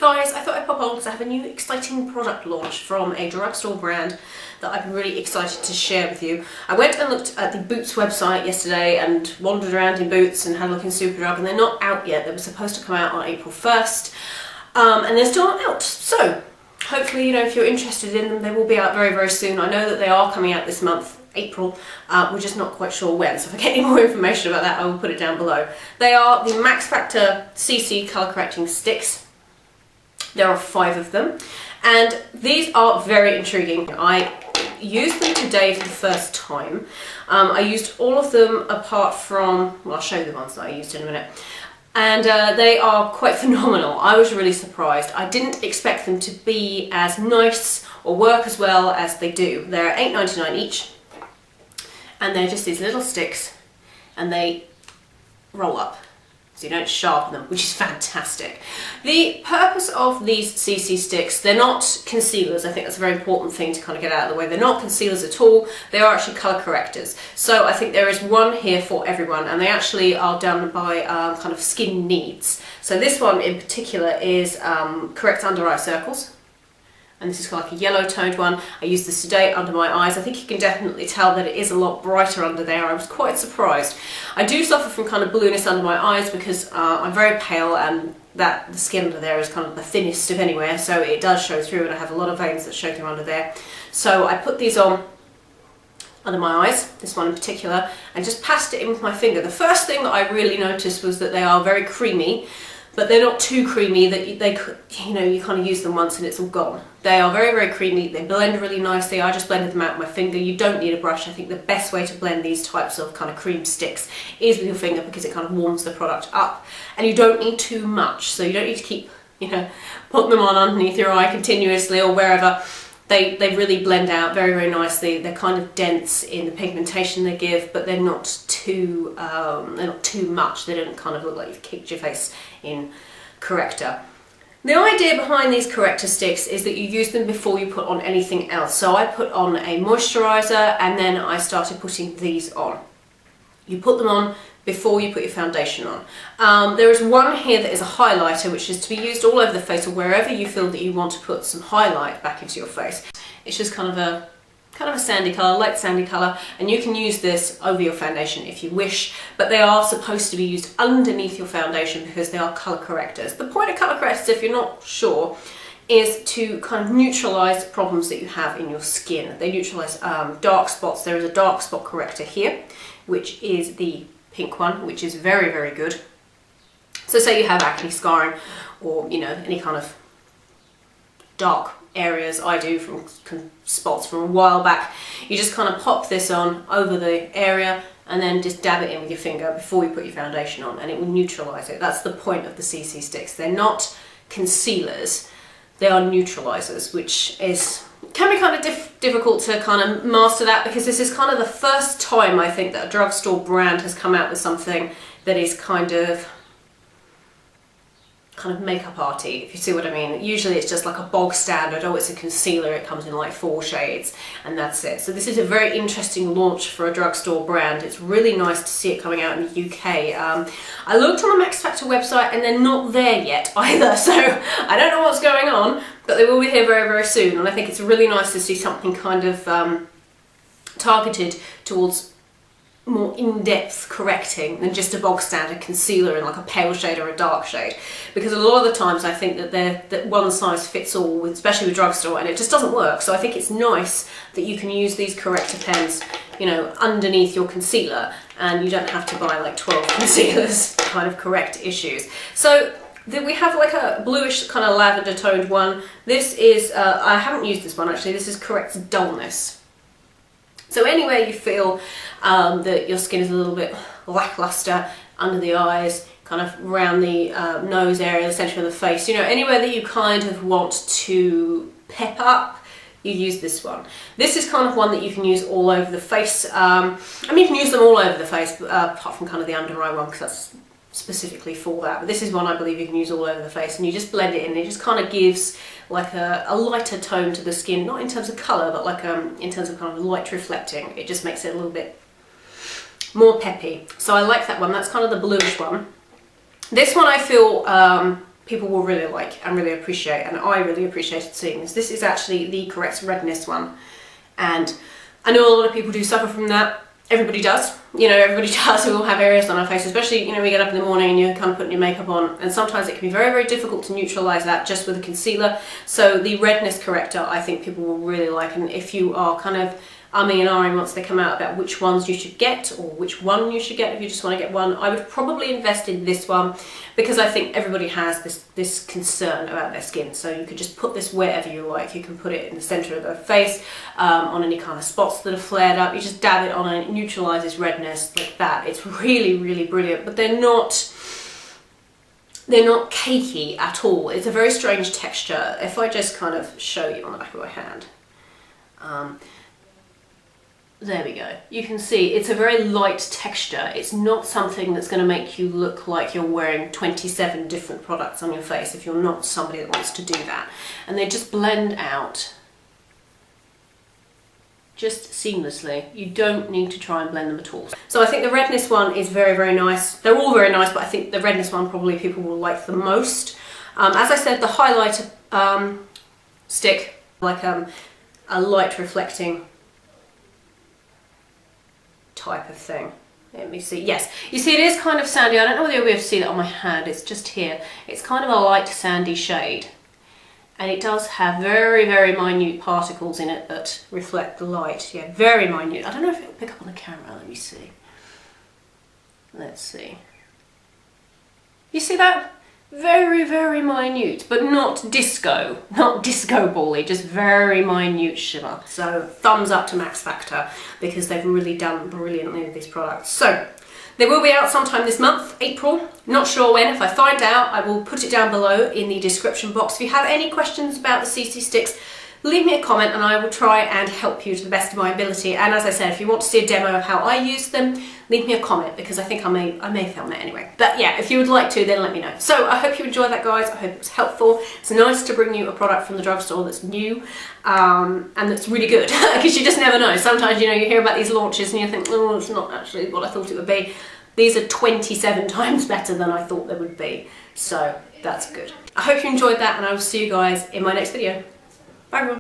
guys, I thought I'd pop on because I have a new exciting product launch from a drugstore brand that I'm really excited to share with you. I went and looked at the Boots website yesterday and wandered around in Boots and had a look in Superdrug, and they're not out yet. They were supposed to come out on April 1st and they're still not out. So hopefully, if you're interested in them, they will be out very, very soon. I know that they are coming out this month, April. We're just not quite sure when, so if I get any more information about that, I will put it down below. They are the Max Factor CC Colour Correcting Sticks. There are 5 of them, and these are very intriguing. I used them today for the first time. I used all of them apart from, well, I'll show you the ones that I used in a minute. And they are quite phenomenal. I was really surprised. I didn't expect them to be as nice or work as well as they do. They're $8.99 each, and they're just these little sticks, and they roll up, so you don't sharpen them, which is fantastic. The purpose of these CC sticks, they're not concealers. I think that's a very important thing to kind of get out of the way. They're not concealers at all. They are actually colour correctors. So I think there is one here for everyone, and they actually are done by kind of skin needs. So this one in particular is corrects under eye circles. And this is like a yellow toned one. I use the Sedate under my eyes. I think you can definitely tell that it is a lot brighter under there. I was quite surprised. I do suffer from kind of blueness under my eyes because I'm very pale, and the skin under there is kind of the thinnest of anywhere, so it does show through, and I have a lot of veins that show through under there. So I put these on under my eyes, this one in particular, and just passed it in with my finger. The first thing that I really noticed was that they are very creamy, but they're not too creamy that you kind of use them once and it's all gone. They are very, very creamy. They blend really nicely. I just blended them out with my finger. You don't need a brush. I think the best way to blend these types of kind of cream sticks is with your finger, because it kind of warms the product up, and you don't need too much. So you don't need to keep, putting them on underneath your eye continuously or wherever. They really blend out very, very nicely. They're kind of dense in the pigmentation they give, but they're not too much. They don't kind of look like you've kicked your face in corrector. The idea behind these corrector sticks is that you use them before you put on anything else. So I put on a moisturiser, and then I started putting these on. You put them on before you put your foundation on. There is one here that is a highlighter, which is to be used all over the face or wherever you feel that you want to put some highlight back into your face. It's just kind of a sandy colour, light sandy colour, and you can use this over your foundation if you wish, but they are supposed to be used underneath your foundation because they are colour correctors. The point of colour correctors, if you're not sure, is to kind of neutralise problems that you have in your skin. They neutralise dark spots. There is a dark spot corrector here, which is the pink one, which is very, very good. So say you have acne scarring or any kind of dark areas. I do from spots from a while back. You just kind of pop this on over the area and then just dab it in with your finger before you put your foundation on, and it will neutralise it. That's the point of the CC sticks. They're not concealers, they are neutralisers, which can be kind of difficult to kind of master that, because this is kind of the first time I think that a drugstore brand has come out with something that is kind of makeup arty, if you see what I mean. Usually it's just like a bog standard, it's a concealer, it comes in like 4 shades, and that's it. So this is a very interesting launch for a drugstore brand. It's really nice to see it coming out in the UK. I looked on the Max Factor website and they're not there yet either, so I don't know what's going on, but they will be here very, very soon, and I think it's really nice to see something kind of targeted towards more in-depth correcting than just a bog standard concealer in like a pale shade or a dark shade, because a lot of the times I think that one size fits all, especially with drugstore, and it just doesn't work. So I think it's nice that you can use these corrector pens underneath your concealer, and you don't have to buy like 12 concealers to kind of correct issues. So then we have like a bluish kind of lavender toned one. This is I haven't used this one actually. This is Corrects Dullness. So anywhere you feel that your skin is a little bit lackluster, under the eyes, kind of around the nose area, the centre of the face, anywhere that you kind of want to pep up, you use this one. This is kind of one that you can use all over the face. I mean, you can use them all over the face, apart from kind of the under eye one, because that's specifically for that. But this is one I believe you can use all over the face, and you just blend it in. It just kind of gives like a lighter tone to the skin, not in terms of colour, but like in terms of kind of light reflecting. It just makes it a little bit more peppy. So I like that one. That's kind of the bluish one. This one I feel people will really like and really appreciate, and I really appreciated seeing this. This is actually the correct redness one, and I know a lot of people do suffer from that. Everybody does, you know, everybody does. We all have areas on our face, especially, you know, we get up in the morning and you're kind of putting your makeup on, and sometimes it can be very, very difficult to neutralise that just with a concealer. So the redness corrector, I think people will really like, and if you are kind of umming and ahhing once they come out about which ones you should get, or which one you should get if you just want to get one, I would probably invest in this one, because I think everybody has this concern about their skin. So you could just put this wherever you like. You can put it in the centre of the face, on any kind of spots that are flared up. You just dab it on and it neutralises redness like that. It's really, really brilliant, but they're not cakey at all. It's a very strange texture. If I just kind of show you on the back of my hand, there we go. You can see it's a very light texture. It's not something that's going to make you look like you're wearing 27 different products on your face if you're not somebody that wants to do that. And they just blend out just seamlessly. You don't need to try and blend them at all. So I think the redness one is very, very nice. They're all very nice, but I think the redness one probably people will like the most. As I said, the highlighter stick, like a light reflecting type of thing. Let me see. Yes, you see it is kind of sandy. I don't know whether you'll be able to see that on my hand. It's just here. It's kind of a light sandy shade, and it does have very, very minute particles in it that reflect the light. Yeah, very minute. I don't know if it'll pick up on the camera. Let me see. Let's see. You see that? Very, very minute, but not disco bally, just very minute shimmer. So thumbs up to Max Factor, because they've really done brilliantly with these products. So they will be out sometime this month, April. Not sure when. If I find out, I will put it down below in the description box. If you have any questions about the CC sticks, leave me a comment and I will try and help you to the best of my ability. And as I said, if you want to see a demo of how I use them, leave me a comment, because I think I may film it anyway. But yeah, if you would like to, then let me know. So I hope you enjoyed that, guys. I hope it was helpful. It's nice to bring you a product from the drugstore that's new and that's really good, because you just never know. Sometimes, you know, you hear about these launches and you think, oh, it's not actually what I thought it would be. These are 27 times better than I thought they would be. So that's good. I hope you enjoyed that, and I will see you guys in my next video. Bye everyone.